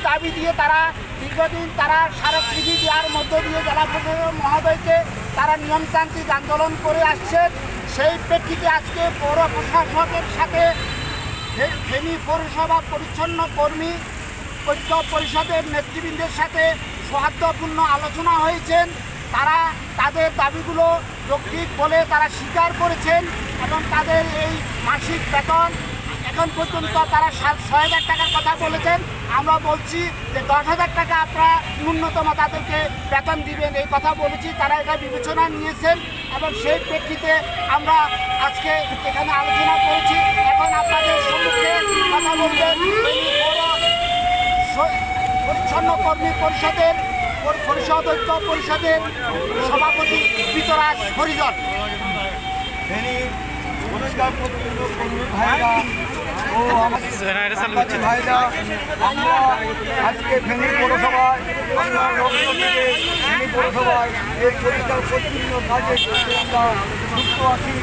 দাবি দিয়ে তারা দীর্ঘদিন তারা স্মারকলিপি দেওয়ার মধ্য দিয়ে জেলা প্রশাসক মহোদয়কে তারা নিয়মতান্ত্রিক আন্দোলন করে আসছেন। সেই প্রেক্ষিতে আজকে পৌর প্রশাসকের সাথে ফেনী পৌরসভা পরিচ্ছন্ন কর্মী ঐক্য পরিষদের নেতৃবৃন্দের সাথে সৌহার্দ্যপূর্ণ আলোচনা হয়েছেন। তারা তাদের দাবিগুলো যৌক্তিক বলে তারা স্বীকার করেছেন এবং তাদের এই মাসিক বেতন এখন পর্যন্ত তারা 6,000 টাকার কথা বলেছেন। আমরা বলছি যে 10,000 টাকা আপনারা ন্যূনতম তাদেরকে বেতন দিবেন এই কথা বলেছি। তারা এটা বিবেচনা নিয়েছেন এবং সেই প্রেক্ষিতে আমরা আজকে এখানে আলোচনা করেছি। এখন আপনাদের সম্মুখে কথা বলবেন পরিচ্ছন্ন কর্মী পরিষদের ঐক্য পরিষদের সভাপতি বিতরাজ হরিজন। আমরা আজকে ফেনী পৌরসভায় ফেনী পৌরসভায় এই পরিষ্কার পরিচ্ছন্ন কাজে আমরা যুক্ত আছি।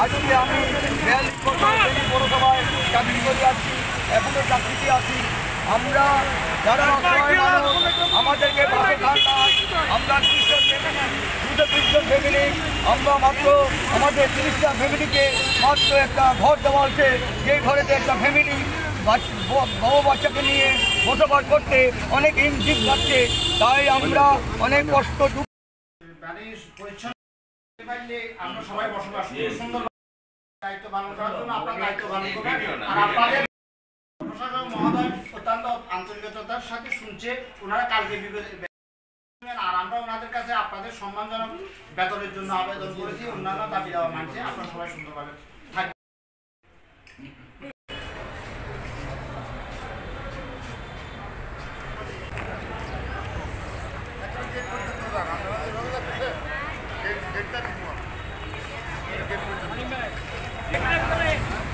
আজকে আমি 42 বছর ফেনী পৌরসভায় চাকরি করে আছি, এখনো চাকরিতে আছি। আমরা যারা আমাদেরকে আমরা 230 ফ্যামিলি, আমরা মাত্র আমাদের 30টা ফ্যামিলিকে মাত্র একটা ঘর দেওয়া হয়েছে। যেই ঘরেতে একটা ফ্যামিলি বড় বাচ্চাকে নিয়ে বসবাস করতে অনেক ইনজিপ লাগছে। তাই আমরা অনেক কষ্ট আমরা সবাই বসবাস সুন্দর দায়িত্ব পালন করার জন্য আপনার দায়িত্ব পালন করবেন। আর আপনাদের প্রশাসক মহোদয় অত্যন্ত আন্তরিকতার সাথে শুনছে, ওনারা কালকে আর আমরা ওনাদের কাছে আপনাদের সম্মানজনক বেতনের জন্য আবেদন করেছি, অন্যান্য দাবি দেওয়া মানছে। আপনারা সবাই সুন্দরভাবে থাকবেন।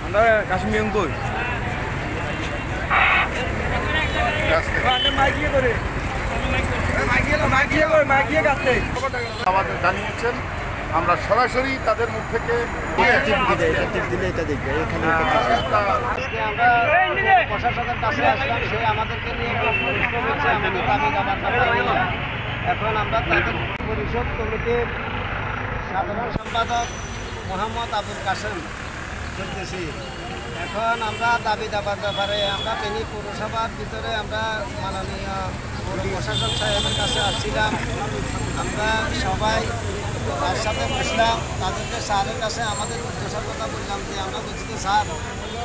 আমরা কাশ্মীর কই আমাদের জানিয়েছেন, আমরা সরাসরি তাদের মুখ থেকে প্রশাসনের কাছে আসলাম, সে আমাদেরকে নিয়ে এখন আমরা তাদের পরিষদ কমিটির সাধারণ সম্পাদক মোহাম্মদ আবুল কাসেম করতেছি। এখন আমরা দাবি দাবার ব্যাপারে আমরা ফেনী পৌরসভার ভিতরে আমরা মাননীয় পৌর প্রশাসক সাহেবের কাছে আসছিলাম। আমরা সবাই তার সাথে বসলাম, তাদেরকে স্যারের কাছে আমাদের উদ্দেশ্যের কথা বললাম যে আমরা বলছি যে স্যার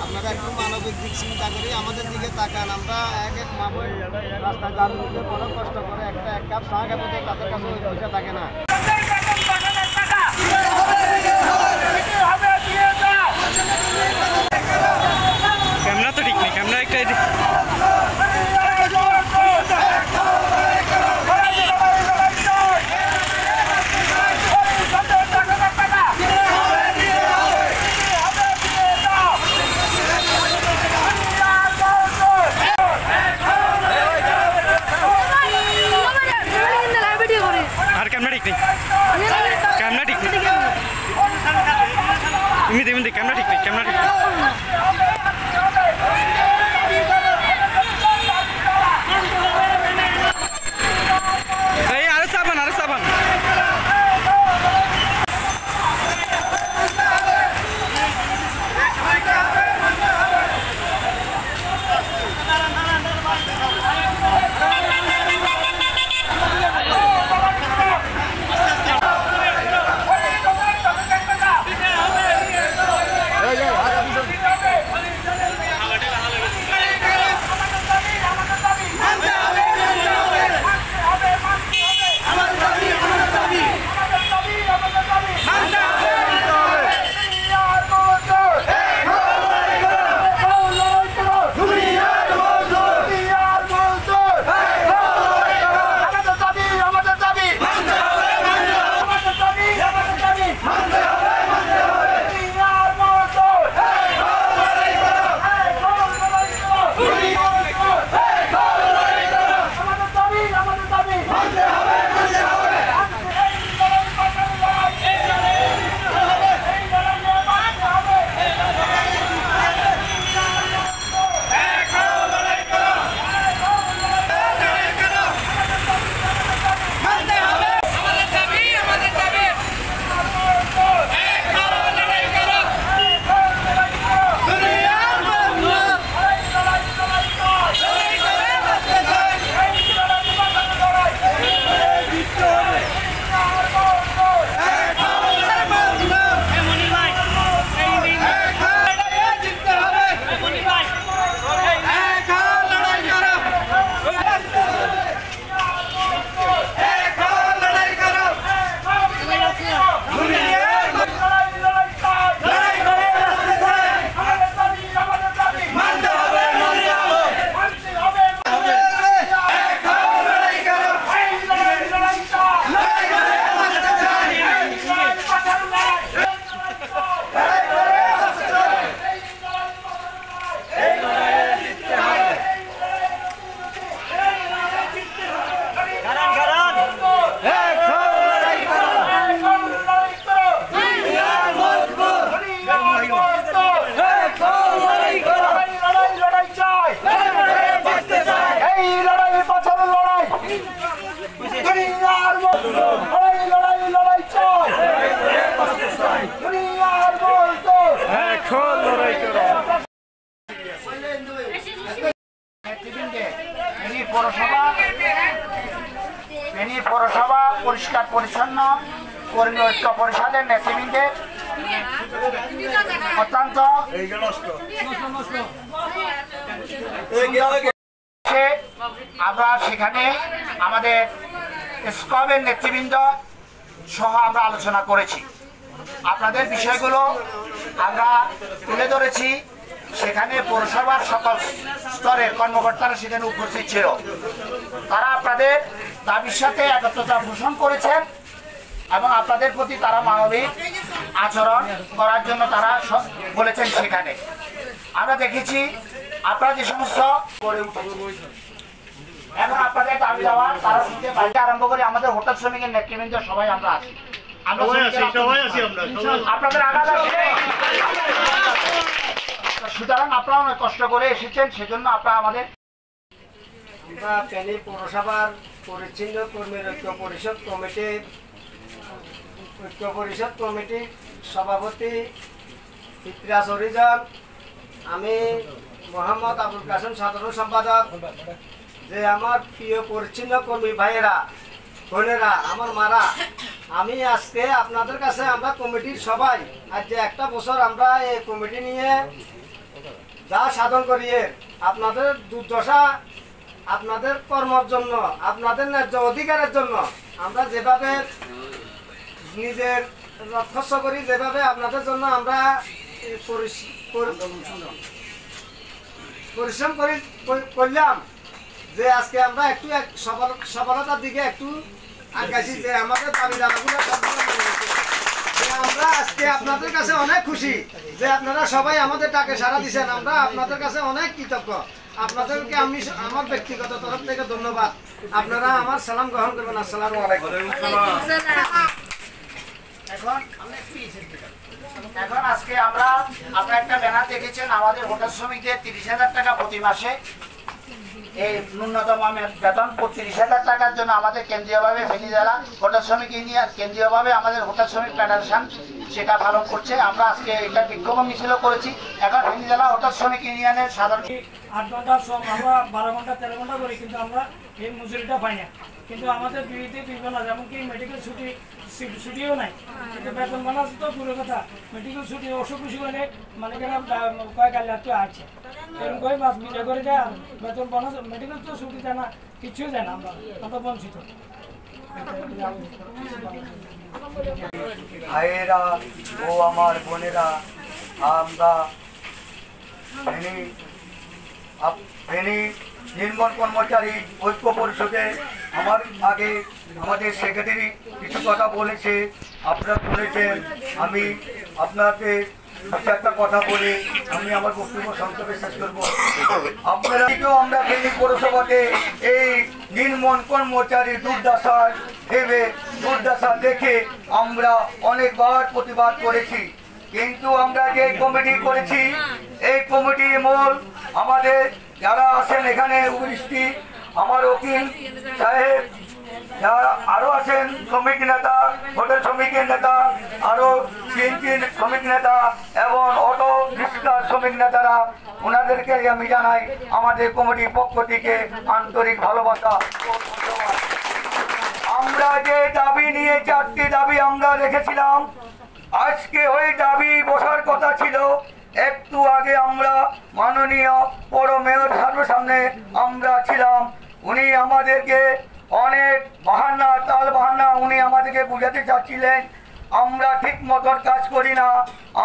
আপনারা একটু মানবিক দিক চিন্তা করি, আমাদের দিকে তাকান। আমরা এক মা বোন রাস্তায় যার মধ্যে বড় কষ্ট করে এক কাপ চা খাবো, তাদের কাছে ওই পয়সা থাকে না। ক্যামেরা তো ঠিক নেই, ক্যামেরা একটা আর ক্যামেরা ঠিক নেই, ক্যামেরা ঠিক নেই, এমনি ক্যামেরা ঠিক নেই, ক্যামেরা ঠিক নেই। পৌরসভা পরিষ্কার পরিচ্ছন্ন কর্মী ঐক্য পরিষদের নেতৃবৃন্দের অত্যন্ত আমরা সেখানে আমাদের স্কবের নেতৃবৃন্দ সহ আমরা আলোচনা করেছি। আপনাদের বিষয়গুলো আমরা তুলে ধরেছি। সেখানে পৌরসভার সকল স্তরের কর্মকর্তারা সেখানে উপস্থিত ছিল। তারা আপনাদের দাবির সাথে একত্রতা পোষণ করেছেন এবং আপনাদের প্রতি তারা মানবিক আচরণ করার জন্য তারা বলেছেন। সেখানে আমরা দেখেছি আপনারা যে সমস্ত এখন আপনাদের দাবি দেওয়া তারা শুনতে বাইরে আরম্ভ করে আমাদের হোটেল শ্রমিকের নেতৃবৃন্দ সবাই আমরা আছি। আপনাদের আঘাত আছে, সুতরাং আপনারা অনেক কষ্ট করে এসেছেন, সেজন্য আপনারা আমাদের আমরা ফেনী পৌরসভার পরিচ্ছন্ন কর্মীর ঐক্য পরিষদ কমিটির সভাপতি ফিতরাজ হরিজন, আমি মোহাম্মদ আবুল কাসেম সাধারণ সম্পাদক। যে আমার প্রিয় পরিচ্ছন্ন কর্মী ভাইয়েরা বোনেরা, আমার মারা, আমি আজকে আপনাদের কাছে আমরা কমিটির সবাই আজ যে একটা বছর আমরা এই কমিটি নিয়ে যা সাধন করিয়ে আপনাদের দুর্দশা, আপনাদের কর্মের জন্য, আপনাদের ন্যায্য অধিকারের জন্য আমরা যেভাবে নিজের রক্ষস্য করি, যেভাবে আপনাদের জন্য আমরা পরিশ্রম করলাম, যে আজকে আমরা একটু সফলতার দিকে একটু আগাইছি, যে আমাদের দাবি দাবাগুলো আমরা আজকে আপনাদের কাছে অনেক খুশি যে আপনারা সবাই আমাদের ডাকে সাড়া দিচ্ছেন। আমরা আপনাদের কাছে অনেক কৃতজ্ঞ। আপনাদেরকে আমি আমার ব্যক্তিগত তরফ থেকে ধন্যবাদ। আপনারা আমার সালাম গ্রহণ করবেন। আসসালামু আলাইকুম। এখন আজকে আপনারা একটা ব্যানার দেখেছেন, আমাদের হোটেল শ্রমিকদের 30,000 টাকা প্রতি মাসে এই ন্যূনতম বেতন 35,000 টাকার জন্য আমাদের কেন্দ্রীয়ভাবে ফেনী জেলা হোটেল শ্রমিক ইউনিয়ন, কেন্দ্রীয়ভাবে আমাদের হোটেল শ্রমিক ফেডারেশন সেটা পালন করছে। আমরা আজকে এটা বিক্ষোভ মিছিল করেছি। এখন ফেনী জেলা হোটেল শ্রমিক ইউনিয়নের সাধারণ 8 ঘন্টা শ্রম, আমরা 12 ঘন্টা 13 ঘন্টা করি, কিন্তু আমরা এই মজুরিটা পাই না। কিন্তু আমাদের 2 বেলা, যেমনকি মেডিকেল ছুটিও নাই, কিন্তু বেতন বানা তো দূরের কথা, মেডিকেল ছুটি অসুখ বিসুখ হলে মানে কেন কয়েক তো আছে এরকম করে মাছ বিলে করে দেয়। আর বেতন বানা মেডিকেল তো ছুটি দেয় না, কিছুই দেয় না, আমরা বঞ্চিত। ভাইয়েরা ও আমার বোনেরা, আমরা ফেনী নির্মাণ কর্মচারী ঐক্য পরিষদে আমার আগে আমাদের সেক্রেটারি কিছু কথা বলেছে, আপনারা শুনেছেন। আমি আপনাদের একটা কথা বলে আমি আমার বক্তব্য সংক্ষেপে শেষ করব। আপনারা আমরা ফেনী পৌরসভাতে এই নির্মাণ কর্মচারী দুর্দশা দেখে আমরা অনেকবার প্রতিবাদ করেছি, কিন্তু আমরা যে কমিটি করেছি এই কমিটির মূল আমাদের যারা আছেন এখানে উপস্থিত, আমার উকিল সাহেব, যারা আরো আছেন শ্রমিক নেতা, হোটেল শ্রমিকের নেতা, আরো সিএনজির শ্রমিক নেতা এবং অটো রিক্সা শ্রমিক নেতারা, ওনাদেরকে আমি জানাই আমাদের কমিটির পক্ষ থেকে আন্তরিক ভালোবাসা ও ধন্যবাদ। আমরা যে দাবি নিয়ে 4টি দাবি আমরা রেখেছিলাম, আজকে ওই দাবি বসার কথা ছিল। একটু আগে আমরা মাননীয় পৌর মেয়র সাহেবের সামনে আমরা ছিলাম, উনি আমাদেরকে অনেক তাল বাহানা উনি আমাদেরকে বুঝাতে চাচ্ছিলেন আমরা ঠিক মতন কাজ করি না,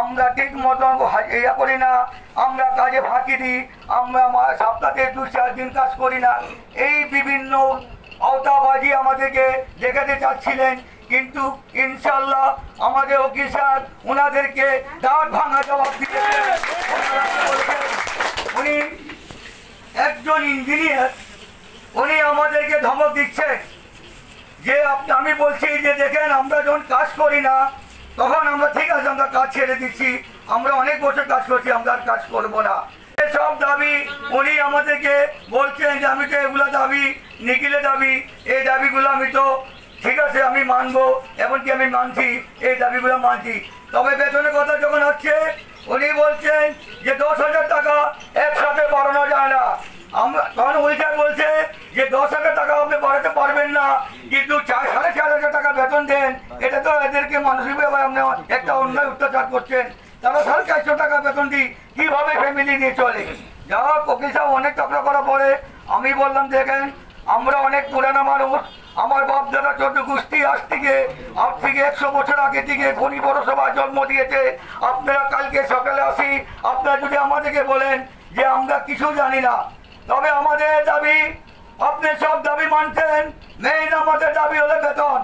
আমরা ঠিক মতন ইয়া করি না, আমরা কাজে ফাঁকি দিই, আমরা সপ্তাহে 2-4 দিন কাজ করি না, এই বিভিন্ন আওতাবাজি আমাদেরকে দেখাতে চাচ্ছিলেন। কিন্তু ইনশাল্লাহ আমাদের উকিল সাহেব ওনাদেরকে দাঁত ভাঙা জবাব দিয়েছেন। উনি একজন ইঞ্জিনিয়ার, উনি আমাদেরকে ধমক দিচ্ছেন যে আমি বলছি যে দেখেন আমরা যখন কাজ করি না তখন আমরা ঠিক আছে আমরা কাজ ছেড়ে দিচ্ছি, আমরা অনেক বছর কাজ করছি, আমরা আর কাজ করবো না। এসব দাবি উনি আমাদেরকে বলছেন যে আমি তো এগুলো দাবি নিখিলের দাবি, এই দাবিগুলো আমি তো ঠিক আছে আমি মানবো, এমনকি আমি মানছি, এই দাবিগুলো মানছি। তবে বেতনের কথা যখন হচ্ছে উনি বলছেন যে 10,000 টাকা একসাথে বাড়ানো যায় না। তখন উনি বলছে যে বেতন দেন, এটা তো এদেরকে মানসিকভাবে আপনি একটা অন্যায় অত্যাচার করছেন। তারা 450 টাকা বেতন দিই কিভাবে ফ্যামিলি নিয়ে চলে? যা কপিল সাহেব অনেক টাকা করা পরে আমি বললাম দেখেন আমরা অনেক পুরানো মানুষ, আমার বাপ দাদা 14 গোষ্ঠী আজ থেকে 100 বছর আগে থেকে ফণী পৌরসভায় জন্ম দিয়েছে। আপনারা কালকে সকালে আসি, আপনারা যদি আমাদেরকে বলেন যে আমরা কিছু জানি না, তবে আমাদের দাবি, আপনি সব দাবি মানছেন, মেইন আমাদের দাবি হলো বেতন।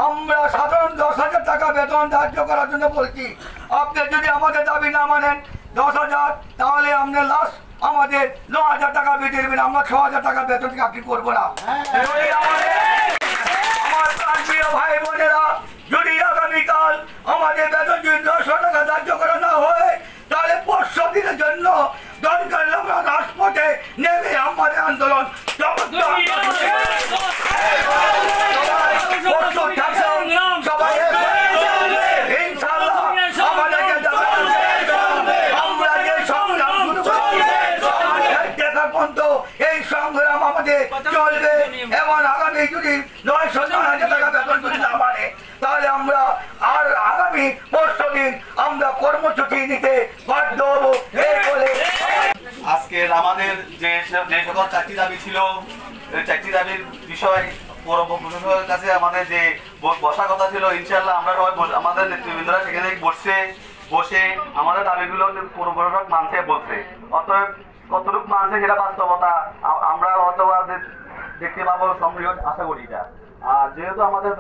আমরা সাধারণ 10,000 টাকা বেতন ধার্য করার জন্য বলছি। আপনি যদি আমাদের দাবি না মানেন 10,000, তাহলে আপনি লাস্ট আমাদের 9,000 টাকা বেতন দেবেন, আমরা 6,000 টাকা বেতন চাকরি করবো না। যদি আমার প্রান্তীয় ভাই বোনেরা যদি আগামীকাল আমাদের বেতন যদি 900 টাকা ধার্য করা না হয়, তাহলে 500 দিনের জন্য দরকার আমরা রাজপথে নেমে আমাদের আন্দোলন এই সংগ্রাম আমাদের চলবে। এবং আগামী যদি 900 টাকা বেতন যদি না মানে, তাহলে আমরা আর আগামী 500 দিন আমরা কর্মসূচি নিতে বাধ্য হব। এই বলে আজকের আমাদের যে সকল চাকরি দাবি ছিল, চাকরি দাবির বিষয় পৌর প্রশাসনের কাছে আমাদের যে বসার কথা ছিল, ইনশাল্লাহ আমরা সবাই আমাদের নেতৃবৃন্দরা সেখানে বসে আমাদের দাবিগুলো পৌর প্রশাসক মানছে বলছে। অতএব কতটুকু মানছে সেটা বাস্তবতা আমরা হয়তো দেখতে পাবো, সম্মিলিত আশা করি এটা। আর যেহেতু আমাদের